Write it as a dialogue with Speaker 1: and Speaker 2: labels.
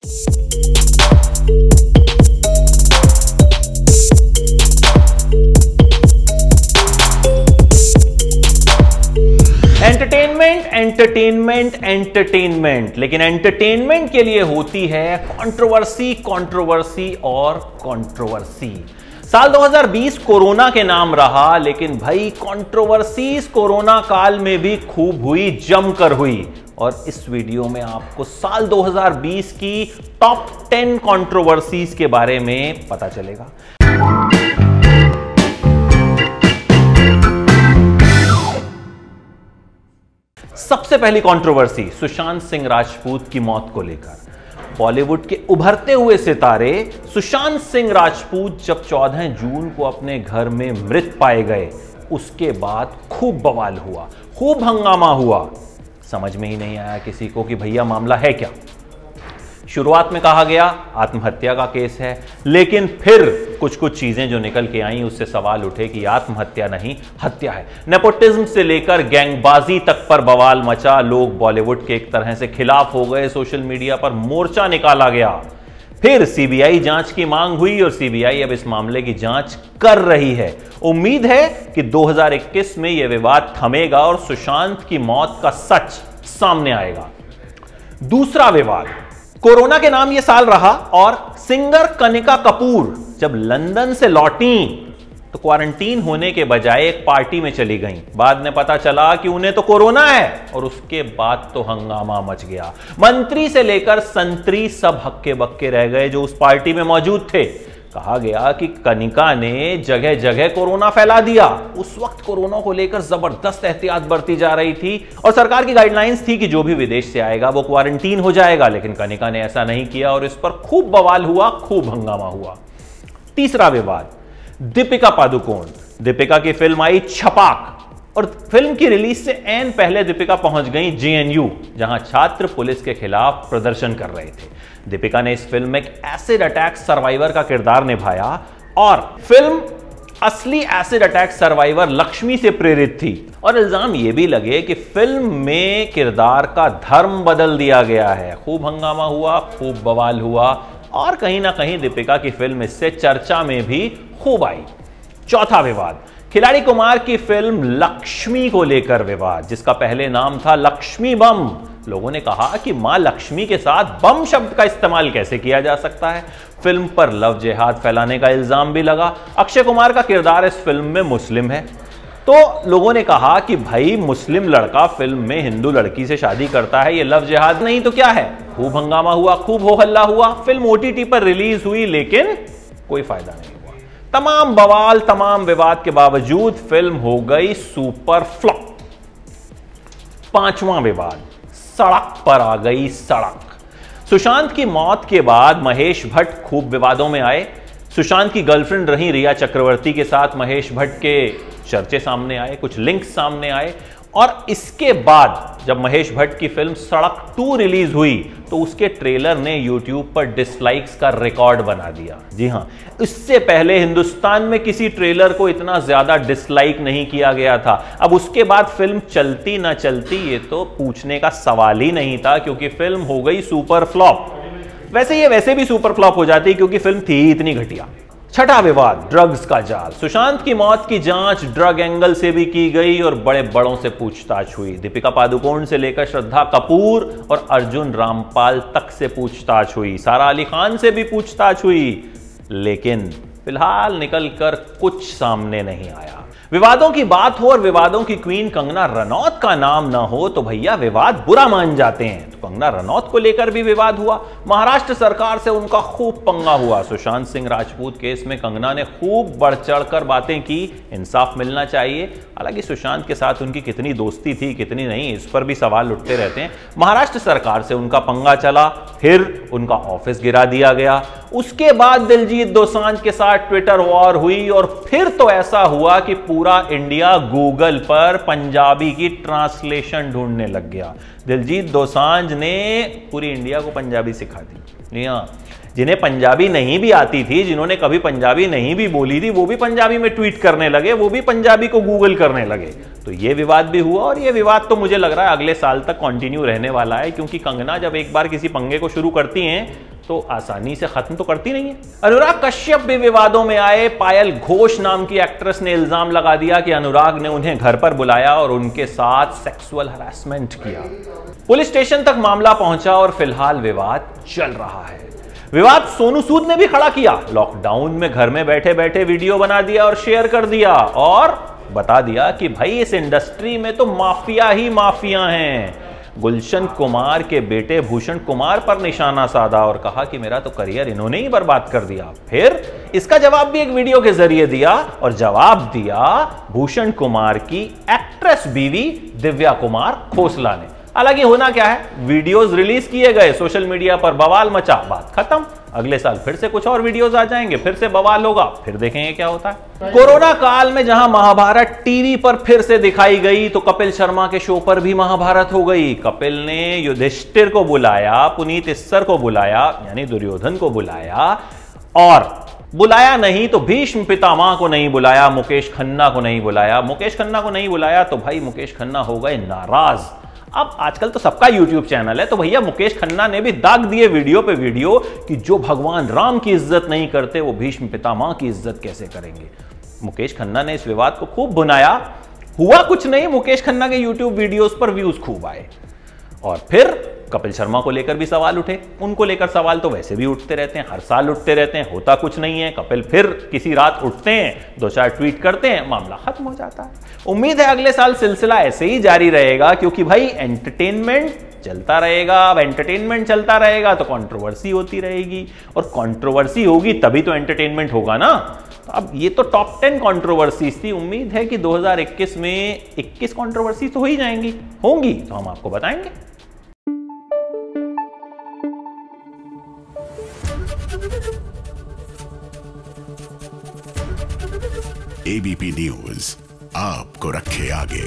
Speaker 1: Entertainment entertainment entertainment, लेकिन entertainment के लिए होती है कंट्रोवर्सी, कंट्रोवर्सी और कंट्रोवर्सी। साल 2020 कोरोना के नाम रहा, लेकिन भाई कंट्रोवर्सीज कोरोना काल में भी खूब हुई, जमकर हुई। और इस वीडियो में आपको साल 2020 की टॉप 10 कंट्रोवर्सीज के बारे में पता चलेगा। सबसे पहली कंट्रोवर्सी सुशांत सिंह राजपूत की मौत को लेकर। बॉलीवुड के उभरते हुए सितारे सुशांत सिंह राजपूत जब 14 जून को अपने घर में मृत पाए गए, उसके बाद खूब बवाल हुआ, खूब हंगामा हुआ। समझ में ही नहीं आया किसी को कि भैया मामला है क्या। शुरुआत में कहा गया आत्महत्या का केस है, लेकिन फिर कुछ कुछ चीजें जो निकल के आई उससे सवाल उठे कि आत्महत्या नहीं, हत्या है। नेपोटिज्म से लेकर गैंगबाजी तक पर बवाल मचा। लोग बॉलीवुड के एक तरह से खिलाफ हो गए, सोशल मीडिया पर मोर्चा निकाला गया। फिर सीबीआई जांच की मांग हुई और सीबीआई अब इस मामले की जांच कर रही है। उम्मीद है कि 2021 में यह विवाद थमेगा और सुशांत की मौत का सच सामने आएगा। दूसरा विवाद, कोरोना के नाम यह साल रहा और सिंगर कनिका कपूर जब लंदन से लौटी तो क्वारंटीन होने के बजाय एक पार्टी में चली गईं। बाद में पता चला कि उन्हें तो कोरोना है और उसके बाद तो हंगामा मच गया। मंत्री से लेकर संतरी सब हक्के बक्के रह गए जो उस पार्टी में मौजूद थे। कहा गया कि कनिका ने जगह जगह कोरोना फैला दिया। उस वक्त कोरोना को लेकर जबरदस्त एहतियात बरती जा रही थी और सरकार की गाइडलाइंस थी कि जो भी विदेश से आएगा वो क्वारंटीन हो जाएगा, लेकिन कनिका ने ऐसा नहीं किया और इस पर खूब बवाल हुआ, खूब हंगामा हुआ। तीसरा विवाद, दीपिका पादुकोण। दीपिका की फिल्म आई छपाक और फिल्म की रिलीज से ऐन पहले दीपिका पहुंच गई जेएनयू, जहां छात्र पुलिस के खिलाफ प्रदर्शन कर रहे थे। दीपिका ने इस फिल्म में एक एसिड अटैक सर्वाइवर का किरदार निभाया और फिल्म असली एसिड अटैक सर्वाइवर लक्ष्मी से प्रेरित थी। और इल्जाम यह भी लगे कि फिल्म में किरदार का धर्म बदल दिया गया है। खूब हंगामा हुआ, खूब बवाल हुआ और कहीं ना कहीं दीपिका की फिल्म इससे चर्चा में भी खूब आई। चौथा विवाद, खिलाड़ी कुमार की फिल्म लक्ष्मी को लेकर विवाद, जिसका पहले नाम था लक्ष्मी बम। लोगों ने कहा कि मां लक्ष्मी के साथ बम शब्द का इस्तेमाल कैसे किया जा सकता है। फिल्म पर लव जिहाद फैलाने का इल्जाम भी लगा। अक्षय कुमार का किरदार इस फिल्म में मुस्लिम है, तो लोगों ने कहा कि भाई मुस्लिम लड़का फिल्म में हिंदू लड़की से शादी करता है, ये लव जिहाद नहीं तो क्या है। खूब हंगामा हुआ, खूब हो हल्ला हुआ। फिल्म ओटीटी पर रिलीज हुई, लेकिन कोई फायदा नहीं हुआ। तमाम बवाल, तमाम विवाद के बावजूद फिल्म हो गई सुपर फ्लॉप। पांचवां विवाद, सड़क पर आ गई सड़क। सुशांत की मौत के बाद महेश भट्ट खूब विवादों में आए। सुशांत की गर्लफ्रेंड रही रिया चक्रवर्ती के साथ महेश भट्ट के चर्चे सामने आए, कुछ लिंक्स सामने आए। और इसके बाद जब महेश भट्ट की फिल्म सड़क 2 रिलीज हुई तो उसके ट्रेलर ने यूट्यूब पर डिसलाइक्स का रिकॉर्ड बना दिया। जी हां, इससे पहले हिंदुस्तान में किसी ट्रेलर को इतना ज्यादा डिसलाइक नहीं किया गया था। अब उसके बाद फिल्म चलती ना चलती ये तो पूछने का सवाल ही नहीं था, क्योंकि फिल्म हो गई सुपर फ्लॉप। वैसे भी सुपर फ्लॉप हो जाती क्योंकि फिल्म थी ही इतनी घटिया। छठा विवाद, ड्रग्स का जाल। सुशांत की मौत की जांच ड्रग एंगल से भी की गई और बड़े बड़ों से पूछताछ हुई। दीपिका पादुकोण से लेकर श्रद्धा कपूर और अर्जुन रामपाल तक से पूछताछ हुई। सारा अली खान से भी पूछताछ हुई, लेकिन फिलहाल निकलकर कुछ सामने नहीं आया। विवादों की बात हो और विवादों की क्वीन कंगना रनौत का नाम ना हो तो भैया विवाद बुरा मान जाते हैं। तो कंगना रनौत को लेकर भी विवाद हुआ। महाराष्ट्र सरकार से उनका खूब पंगा हुआ। सुशांत सिंह राजपूत केस में कंगना ने खूब बढ़ चढ़कर बातें की, इंसाफ मिलना चाहिए। हालांकि सुशांत के साथ उनकी कितनी दोस्ती थी, कितनी नहीं, इस पर भी सवाल उठते रहते हैं। महाराष्ट्र सरकार से उनका पंगा चला, फिर उनका ऑफिस गिरा दिया गया। उसके बाद दिलजीत दोसांझ के साथ ट्विटर वॉर हुई और फिर तो ऐसा हुआ कि पूरा इंडिया गूगल पर पंजाबी की ट्रांसलेशन ढूंढने लग गया। दिलजीत दोसांझ ने पूरी इंडिया को पंजाबी सिखा दी। जिन्हें पंजाबी नहीं भी आती थी, जिन्होंने कभी पंजाबी नहीं भी बोली थी, वो भी पंजाबी में ट्वीट करने लगे, वो भी पंजाबी को गूगल करने लगे। तो ये विवाद भी हुआ और ये विवाद तो मुझे लग रहा है अगले साल तक कंटिन्यू रहने वाला है, क्योंकि कंगना जब एक बार किसी पंगे को शुरू करती हैं तो आसानी से खत्म तो करती नहीं है। अनुराग कश्यप भी विवादों में आए। पायल घोष नाम की एक्ट्रेस ने इल्जाम लगा दिया कि अनुराग ने उन्हें घर पर बुलाया और उनके साथ सेक्सुअल हरासमेंट किया। पुलिस स्टेशन तक मामला पहुंचा और फिलहाल विवाद चल रहा है। विवाद सोनू सूद ने भी खड़ा किया। लॉकडाउन में घर में बैठे बैठे वीडियो बना दिया और शेयर कर दिया और बता दिया कि भाई इस इंडस्ट्री में तो माफिया ही माफिया हैं। गुलशन कुमार के बेटे भूषण कुमार पर निशाना साधा और कहा कि मेरा तो करियर इन्होंने ही बर्बाद कर दिया। फिर इसका जवाब भी एक वीडियो के जरिए दिया और जवाब दिया भूषण कुमार की एक्ट्रेस बीवी दिव्या कुमार खोसला ने। हालांकि होना क्या है, वीडियोस रिलीज किए गए, सोशल मीडिया पर बवाल मचा, बात खत्म। अगले साल फिर से कुछ और वीडियोस आ जाएंगे, फिर से बवाल होगा, फिर देखेंगे क्या होता है। कोरोना काल में जहां महाभारत टीवी पर फिर से दिखाई गई तो कपिल शर्मा के शो पर भी महाभारत हो गई। कपिल ने युधिष्ठिर को बुलाया, पुनीत इस्सर को बुलाया यानी दुर्योधन को बुलाया, और बुलाया नहीं तो भीष्म पितामह को नहीं बुलाया, मुकेश खन्ना को नहीं बुलाया। मुकेश खन्ना को नहीं बुलाया तो भाई मुकेश खन्ना हो गए नाराज। अब आजकल तो सबका YouTube चैनल है, तो भैया मुकेश खन्ना ने भी दाग दिए वीडियो पे वीडियो कि जो भगवान राम की इज्जत नहीं करते वो भीष्म पितामह की इज्जत कैसे करेंगे। मुकेश खन्ना ने इस विवाद को खूब भुनाया। हुआ कुछ नहीं, मुकेश खन्ना के YouTube वीडियोस पर व्यूज खूब आए। और फिर कपिल शर्मा को लेकर भी सवाल उठे। उनको लेकर सवाल तो वैसे भी उठते रहते हैं, हर साल उठते रहते हैं, होता कुछ नहीं है। कपिल फिर किसी रात उठते हैं, 2-4 ट्वीट करते हैं, मामला खत्म हो जाता है। उम्मीद है अगले साल सिलसिला ऐसे ही जारी रहेगा, क्योंकि भाई एंटरटेनमेंट चलता रहेगा। अब एंटरटेनमेंट चलता रहेगा तो कंट्रोवर्सी होती रहेगी, और कंट्रोवर्सी होगी तभी तो एंटरटेनमेंट होगा ना। अब ये तो टॉप 10 कंट्रोवर्सीज थी। उम्मीद है कि 2021 में 21 कंट्रोवर्सी तो हो ही जाएंगी, होंगी तो हम आपको बताएंगे।
Speaker 2: एबीपी न्यूज आपको रखे आगे।